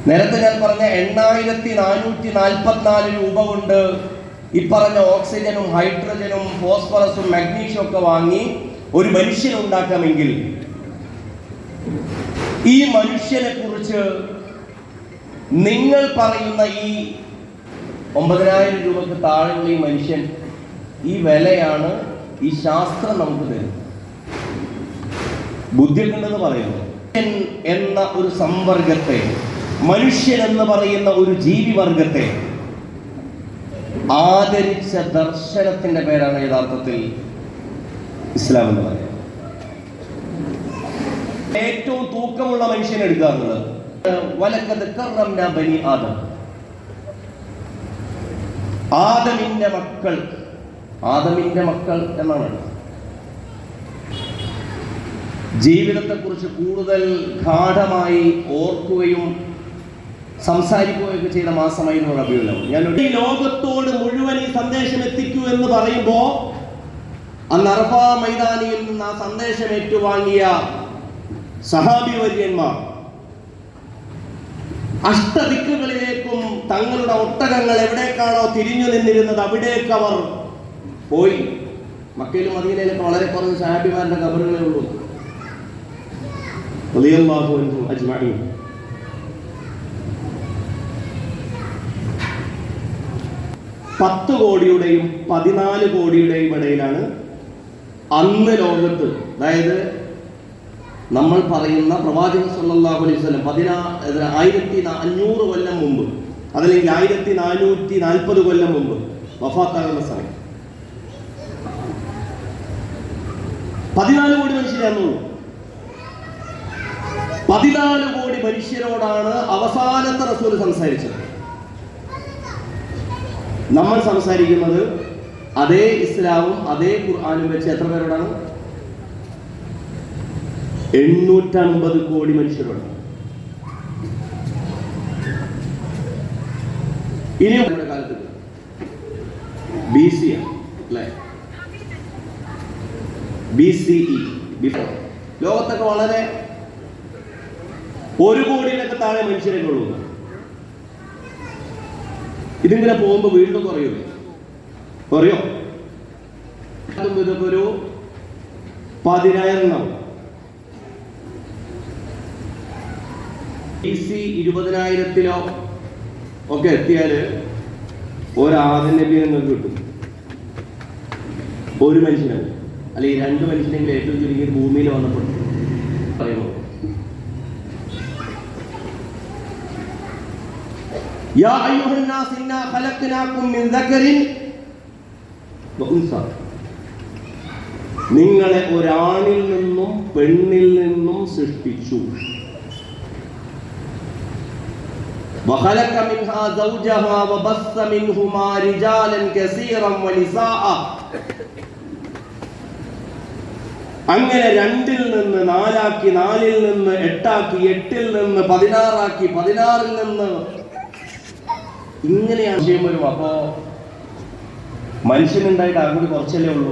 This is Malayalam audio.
നേരത്തെ ഞാൻ പറഞ്ഞ 8444 രൂപ കൊണ്ട് ഇപ്പറഞ്ഞ ഓക്സിജനും ഹൈഡ്രജനും ഫോസ്ഫറസും മാഗ്നീഷ്യം ഒക്കെ വാങ്ങി ഒരു മനുഷ്യനെ ഉണ്ടാക്കാമെങ്കിൽ ഈ മനുഷ്യനെ കുറിച്ച് നിങ്ങൾ പറയുന്ന ഈ 9000 രൂപക്ക് താഴെയുള്ള ഈ മനുഷ്യൻ, ഈ വിലയാണ് ഈ ശാസ്ത്രം നമുക്ക് തരുന്നത്. ബുദ്ധിയുണ്ടെന്ന് പറയുന്നു. എന്ന ഒരു സംവർഗത്തെ, മനുഷ്യൻ എന്ന് പറയുന്ന ഒരു ജീവിവർഗത്തെ ആദരിച്ച ദർശനത്തിന്റെ പേരാണ് യഥാർത്ഥത്തിൽ ഇസ്ലാം എന്ന് പറയുന്നത്. ഏറ്റവും തൂക്കമുള്ള മനുഷ്യനെ എടുക്കാറുള്ളത് വലക്കത് കറംനാ ബനി ആദം, ആദമിന്റെ മക്കൾ, ആദമിന്റെ മക്കൾ എന്നാണ്. ജീവിതത്തെക്കുറിച്ച് കൂടുതൽ ഗാഢമായി ഓർക്കുകയും സംസാരിക്കുകയൊക്കെ ചെയ്ത മാസമായിരുന്നു റബീഉൽ അവ്വൽ. ഞാൻ ഈ ലോകത്തോട് മുഴുവൻ ഈ സന്ദേശം എത്തിക്കൂ എന്ന് പറയുമ്പോ അന്ന് അറഫ മൈതാനിയിൽ നിന്ന് ആ സന്ദേശം ഏറ്റുവാങ്ങിയ സഹാബി വര്യന്മാർ അഷ്ടദിക്കുകളിലേക്കും തങ്ങളുടെ ഒട്ടകങ്ങൾ എവിടേക്കാണോ തിരിഞ്ഞു നിന്നിരുന്നത് അവിടേക്ക് അവർ പോയി. മക്കയിലും മദീനയിലൊക്കെ വളരെ കുറഞ്ഞ സഹാബിമാരുടെ ഖബറുകളേ ഉള്ളൂ. റളിയല്ലാഹു അൻഹും അജ്മഈൻ. പത്ത് കോടിയുടെയും 14 കോടിയുടെയും ഇടയിലാണ് അന്ന് ലോകത്ത്, അതായത് നമ്മൾ പറയുന്ന പ്രവാചകൻ സല്ലല്ലാഹു അലൈഹി വസല്ലം 1500 കൊല്ലം മുമ്പ്, അതല്ലെങ്കിൽ 1440 കൊല്ലം മുമ്പ് വഫാത്താകുന്ന സമയം 14 കോടി മനുഷ്യരാണെന്നുള്ളൂ. 14 കോടി മനുഷ്യരോടാണ് അവസാനത്തെ റസൂൽ സംസാരിച്ചത്. നമ്മൾ സംസാരിക്കുന്നത് അതേ ഇസ്ലാമും അതേ ഖുർആനും വെച്ച് എത്ര പേരോടാണ്? 850 കോടി മനുഷ്യരോട്. ഇനി നമ്മുടെ കാലത്ത് BC അല്ലേ, BCE, ലോകത്തൊക്കെ വളരെ 1 കോടിയിലൊക്കെ താഴെ മനുഷ്യരൊക്കെ ഉള്ളൂ. ഇതിങ്ങനെ പോകുമ്പോ വീണ്ടും കുറയൂലേ? കുറയോ? ഇതൊക്കെ ഒരു 10,000 BC 20,000-ലോ ഒക്കെ എത്തിയാല് ഒരാദം നബി നിങ്ങൾക്ക് കിട്ടും. ഒരു മനുഷ്യനാണ്, അല്ലെങ്കിൽ 2 മനുഷ്യനെങ്കിലും ഏറ്റവും ചുരുങ്ങി ഭൂമിയിൽ വന്നപ്പോൾ പറയുന്നു. യാ അയ്യുഹന്നാസ് ഇന്നാ ഖലഖനാകും മിൻ ദക്കറിൻ വഉൻസ, നിങ്ങളെ ഒരാണിൽ നിന്നും പെണ്ണിൽ നിന്നും സൃഷ്ടിച്ചു. വഖലഖ മിൻഹാ സൗജഹാ വബസ്സ മിൻഹുമാ റിജാലൻ കസീറൻ വനിസാഅ, അങ്ങനെ 2-ൽ നിന്ന് 4-ആക്കി, 4-ൽ നിന്ന് 8-ആക്കി, 8-ൽ നിന്ന് 16-ആക്കി, 16-ൽ നിന്ന് ഇങ്ങനെയാണ് വിഷയം വരും. അപ്പോ മനുഷ്യനുണ്ടായിട്ട് ആകെ കുറച്ചല്ലേ ഉള്ളൂ.